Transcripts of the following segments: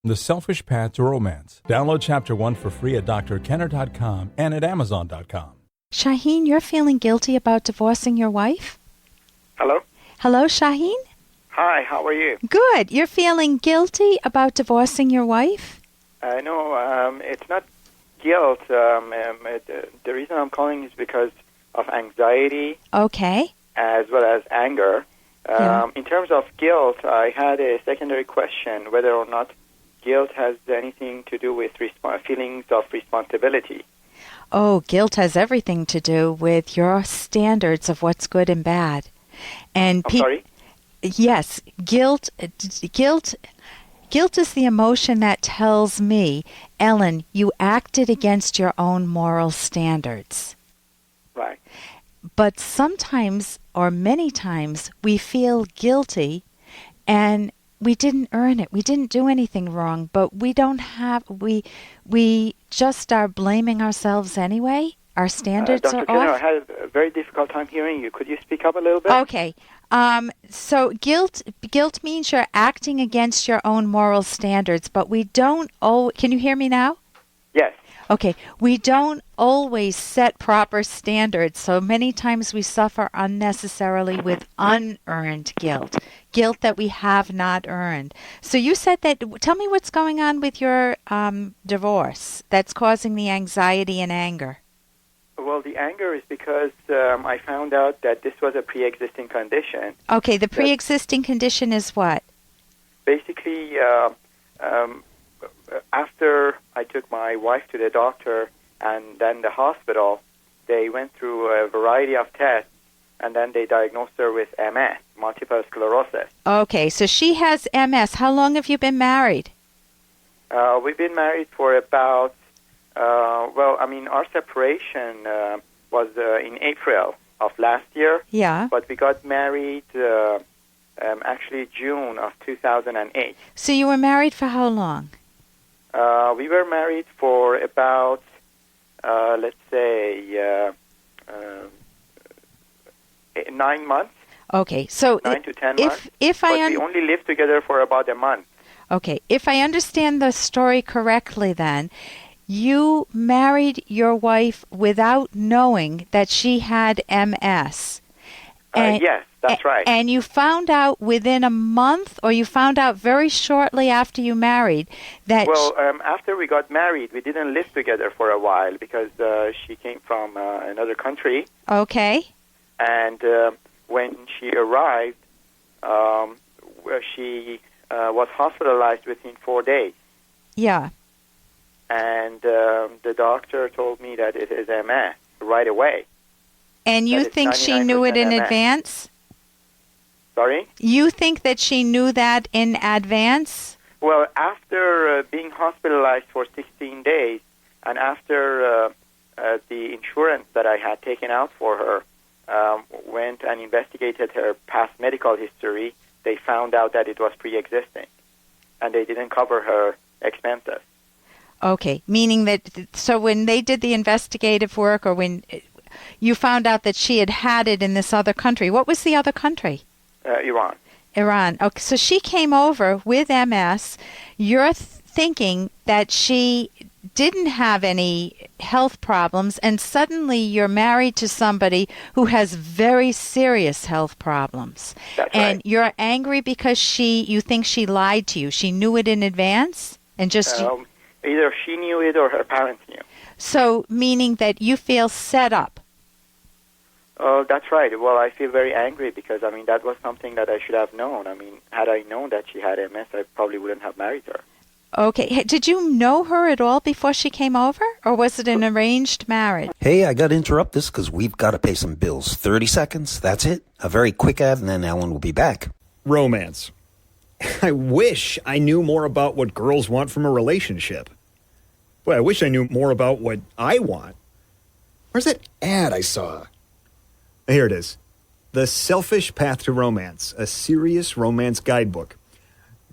The Selfish Path to Romance. Download Chapter 1 for free at drkenner.com and at amazon.com. Shaheen, you're feeling guilty about divorcing your wife? Hello? Hello, Shaheen? Hi, how are you? Good. You're feeling guilty about divorcing your wife? No, it's not guilt. The reason I'm calling is because of anxiety. Okay. As well as anger. Yeah. In terms of guilt, I had a secondary question whether or not guilt has anything to do with feelings of responsibility. Oh, guilt has everything to do with your standards of what's good and bad. And I'm sorry? Yes, guilt is the emotion that tells me, Ellen, you acted against your own moral standards. Right. But sometimes, or many times, we feel guilty and we didn't earn it. We didn't do anything wrong, but we just are blaming ourselves anyway. Our standards Dr. are Kenner, off. I had a very difficult time hearing you. Could you speak up a little bit? Okay. So guilt means you're acting against your own moral standards, but we don't can you hear me now? Yes. Okay. We don't always set proper standards, so many times we suffer unnecessarily with unearned guilt that we have not earned. So you said that, tell me what's going on with your divorce that's causing the anxiety and anger. Well, the anger is because I found out that this was a pre-existing condition. Okay, the pre-existing condition is what? Basically, after I took my wife to the doctor and then the hospital, they went through a variety of tests, and then they diagnosed her with MS, multiple sclerosis. Okay, so she has MS. How long have you been married? We've been married for about, our separation was in April of last year. Yeah. But we got married actually June of 2008. So you were married for how long? We were married for about, 9 months. Okay, so 9 to 10 months. We only lived together for about a month. Okay, if I understand the story correctly then, you married your wife without knowing that she had MS. Yes, that's right. And you found out within a month, or you found out very shortly after you married that... Well, after we got married, we didn't live together for a while because she came from another country. Okay. And when she arrived, she was hospitalized within 4 days. Yeah. And the doctor told me that it is MS right away. And you think she knew it in MS. advance? Sorry? You think that she knew that in advance? Well, after being hospitalized for 16 days, and after the insurance that I had taken out for her went and investigated her past medical history, they found out that it was pre-existing, and they didn't cover her expenses. Okay, meaning that, so when they did the investigative work, or when you found out that she had it in this other country, what was the other country? Iran. Iran. Okay, so she came over with MS. You're thinking that she didn't have any health problems, and suddenly you're married to somebody who has very serious health problems. That's and right. You're angry because you think she lied to you. She knew it in advance? And just either she knew it or her parents knew. So, meaning that you feel set up. Oh, that's right. Well, I feel very angry because, that was something that I should have known. Had I known that she had MS, I probably wouldn't have married her. Okay. Did you know her at all before she came over, or was it an arranged marriage? Hey, I got to interrupt this because we've got to pay some bills. 30 seconds, that's it. A very quick ad, and then Ellen will be back. Romance. I wish I knew more about what girls want from a relationship. Boy, I wish I knew more about what I want. Where's that ad I saw? Here it is. The Selfish Path to Romance, a serious romance guidebook.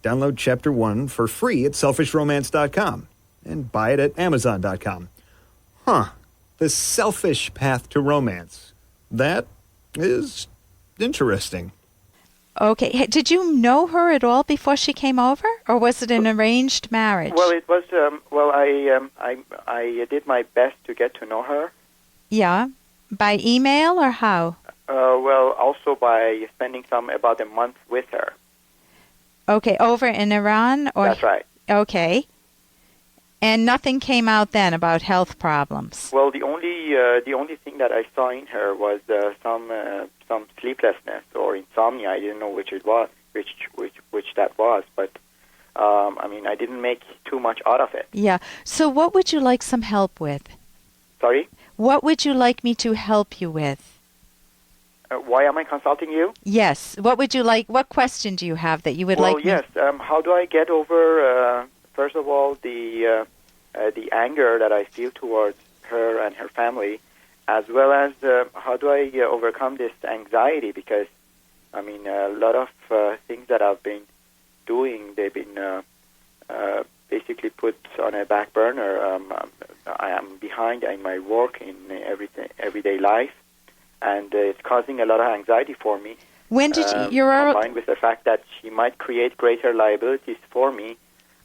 Download Chapter 1 for free at selfishromance.com and buy it at amazon.com. The Selfish Path to Romance. That is interesting. Okay. Did you know her at all before she came over, or was it an arranged marriage? Well, it was. I did my best to get to know her. Yeah. By email or how? Well, also by spending about a month with her. Okay, over in Iran? Or That's right. Okay. And nothing came out then about health problems? Well, the only thing that I saw in her was some sleeplessness or insomnia. I didn't know which it was, which that was, but I didn't make too much out of it. Yeah. So what would you like some help with? Sorry? What would you like me to help you with? Why am I consulting you? Yes. What would you like? What question do you have that you would like me? Well, yes. How do I get over, first of all, the anger that I feel towards her and her family, as well as how do I overcome this anxiety? Because, a lot of things that I've been doing, they've been basically put on a back burner. I am behind in my work, in everyday life, and it's causing a lot of anxiety for me. When did combined with the fact that she might create greater liabilities for me.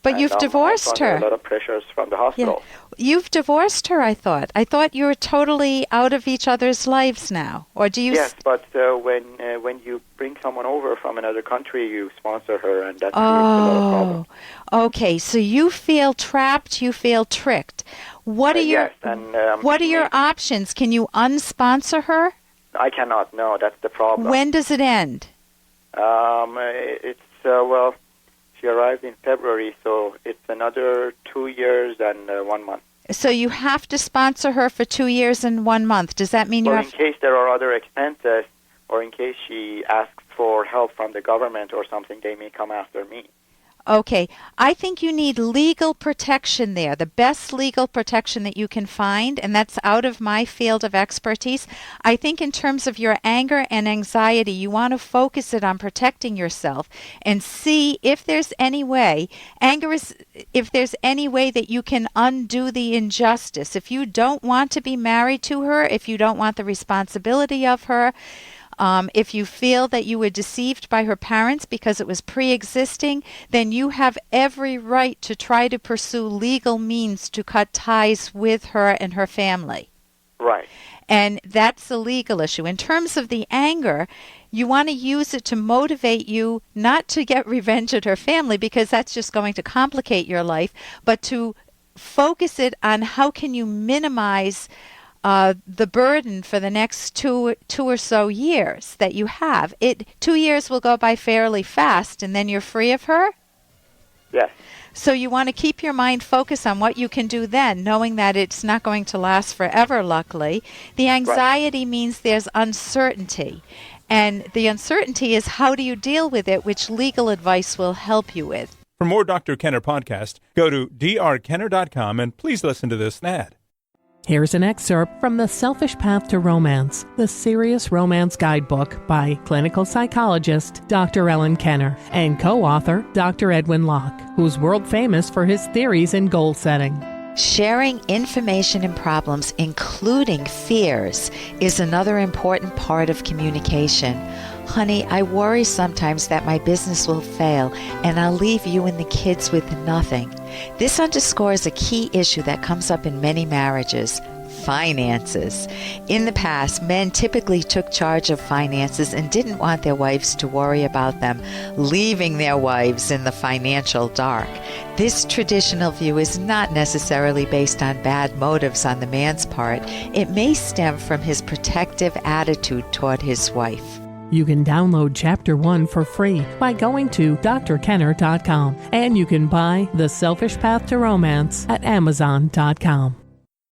But you've divorced her. A lot of pressures from the hospital. Yeah. You've divorced her, I thought. I thought you were totally out of each other's lives now. Or do you? Yes, but when you bring someone over from another country, you sponsor her, and that creates a lot of problems. Okay. So you feel trapped. You feel tricked. What are your What are your options? Can you unsponsor her? I cannot. No, that's the problem. When does it end? Well. She arrived in February, so it's another 2 years and 1 month. So you have to sponsor her for 2 years and 1 month. Does that mean you have... in case there are other expenses, or in case she asks for help from the government or something, they may come after me. Okay. I think you need legal protection there, the best legal protection that you can find, and that's out of my field of expertise. I think in terms of your anger and anxiety, you want to focus it on protecting yourself and see if there's any way, if there's any way that you can undo the injustice. If you don't want to be married to her, if you don't want the responsibility of her, if you feel that you were deceived by her parents because it was pre-existing, then you have every right to try to pursue legal means to cut ties with her and her family. Right. And that's a legal issue. In terms of the anger, you want to use it to motivate you not to get revenge at her family, because that's just going to complicate your life, but to focus it on how can you minimize the burden for the next two or so years that you have. 2 years will go by fairly fast, and then you're free of her? Yes. So you want to keep your mind focused on what you can do then, knowing that it's not going to last forever, luckily. The anxiety means there's uncertainty. And the uncertainty is how do you deal with it, which legal advice will help you with. For more Dr. Kenner podcast, go to drkenner.com and please listen to this ad. Here's an excerpt from The Selfish Path to Romance, the Serious Romance Guidebook by clinical psychologist Dr. Ellen Kenner and co-author Dr. Edwin Locke, who's world famous for his theories in goal setting. Sharing information and problems, including fears, is another important part of communication. Honey, I worry sometimes that my business will fail and I'll leave you and the kids with nothing. This underscores a key issue that comes up in many marriages: finances. In the past, men typically took charge of finances and didn't want their wives to worry about them, leaving their wives in the financial dark. This traditional view is not necessarily based on bad motives on the man's part. It may stem from his protective attitude toward his wife. You can download Chapter 1 for free by going to drkenner.com, and you can buy The Selfish Path to Romance at amazon.com.